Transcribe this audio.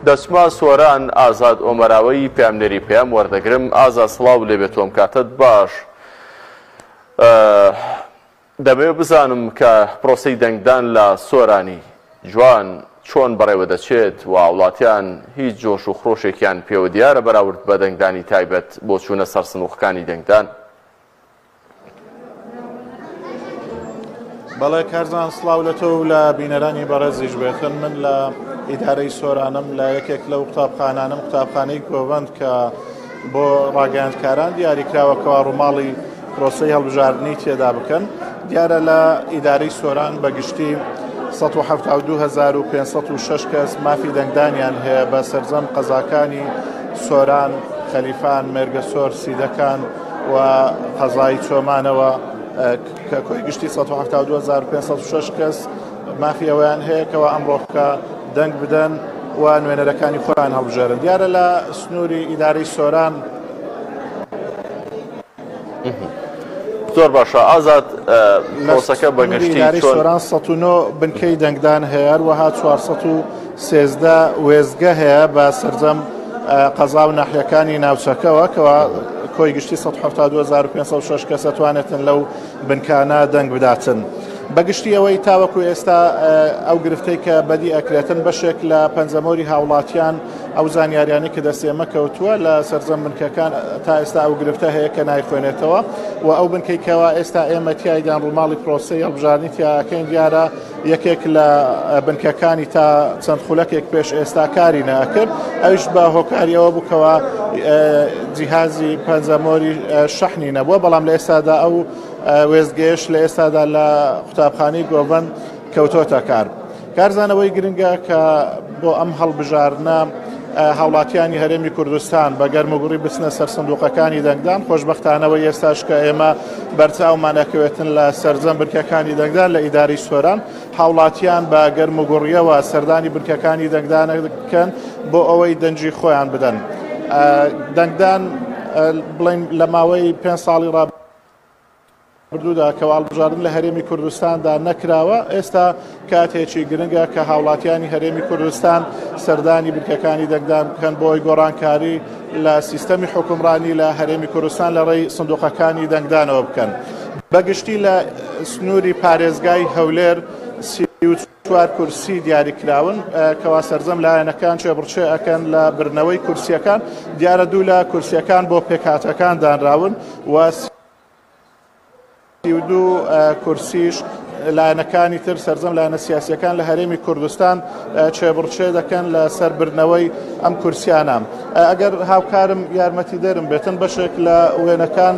دەچما سۆران ئازاد ئۆمەراوەی پامنێری پێم وەردەگرم. ئازاد سڵاو لێ بێت تۆم کاتت باش. دەبێت بزانم کە پرۆسەی دەنگدان لە سۆرانی جوان چۆن بەڕێوە دەچێت و وڵاتیان هیچ جۆش و خڕۆشێکیان پێوە دیارە بەراورد بە دەنگدانی تایبەت بۆ چوونە سەر سنووخەکانی دەنگدان. بەڵێ کارزان سڵاو لە تۆ و لە بینەرانی بەڕێزیش بێتن. من لە ئیدارەی سۆرانم لە یەکێک لەو قوتابخانانم قوتابخانەی گۆڤەند کە بۆ ڕاگەیاندکاران دیاریکراوەکەوە ڕووماڵی پرۆسەی هەڵبژاردننی تێدا بکەن. دیارە لە ئیدارەی سۆران بەگشتی 172,506 کەس مافی دەنگدانیان هەیە بە سەرجەم قەزاکانی سۆران، خەلیفان، مێرگەسۆر، سیدەکان و قەزای چۆمانەوە کە کۆی گشتی 172,506 کەس مافی ئەویان هەیە کەەوە ئەمڕۆکە دەنگ بدەن و نوێنەرەکانی خۆیان هەڵبژێرن. دیارە لە سنووری ئیدارەی سۆران زۆر باشە. ئازاد پرۆسەکە بەگشتی سۆران 109 بنکەی دەنگدان هەیە، وەها 413 وێزگە هەیە بە سەرجەم قەزا و ناحیەکانی ناوچەکەەوە کەەوە کۆی گشتی 172,506 کەس دەتوانێتن لەو بنکانە دەنگ بداتن. بەگشتی ئەوەی تاوەکو ئێستا ئەو گرفتەی کە بەدی ئەکرێتن بەشێک لە پەنجەمۆری هاوڵاتیان ئەو زانیاریانی کە دەستێمە کەوتووە لە سەرجەم بنکەکان تا ئێستا ئەو گرفتە هەیە کە نایخوێنێتەوە و ئەو بنکەیکەوە ئێستا ئێمە تیایدان ڕووماڵی پرۆسەی هەڵبژاردننی تیاکەین. دیارە یەکێک لە بنکەکانی تا چەند خولەکێک پێش ئێستا کاری ناکرد، ئەوش بە هۆکاریەوە بووکەوە جیهازی پەنجەمۆری شەحنی نەبووە، بەڵام لە ئێستادا ئەو وێزگەیش لە ئێستادا لە قوتابخانەی گۆڤەند کەوتۆتە کار. کارزانەوەی گرنگە کە بۆ ئەم هەڵبژاردنە هاوڵاتیانی هەرێمی کوردستان بە گەرموگوڕی بچنە سەر سندوقەکانی دەنگدان. خۆشبەختانەوەی ئێستاش کە ئێمە بەرچاومانەکەوێتن لە سەرجەم بنکەکانی دەنگدان لە ئیداری سۆران، هاوڵاتیان بە گەرموگوڕیەوە سەردانی بنکەکانی دەنگدانەکەن بۆ ئەوەی دەنجی خۆیان بدەن. دەنگدان بڵین لە ماوەی 5 ساڵی ڕابردوودا کە هەڵبژاردن لە هەرێمی کوردستاندا نەکراوە، ئێستا کاتێکی گرنگە کە هاوڵاتیانی هەرێمی کوردستان سەردانی بنکەکانی دەنگدان بکەن بۆی گۆڕانکاری لە سیستەمی حکومڕانی لە هەرێمی کوردستان لە ڕێی سندوقەکانی دەنگدانەوە بکەن. بەگشتی لە سنووری پارێزگای هەولێر 34 کورسی دیاریکراون کەوا سەرجەم لایەنەکان چێبڕچێ ئەکەن لە برنەوەی کورسیەکان. دیارە دوو لە کورسیەکان بۆ پێکهاتەکان دانراون و 32 کورسیش لایەنەکانی تر سەرجەم لایەنە سیاسیەکان لە هەرێمی کوردستان چێبڕچێ دەکەن لە سەربردنەوەی ئەم کورسیانە. ئەگەر هاوکارم یارمەتی دەرم بێتن بەشێک لە وێنەکان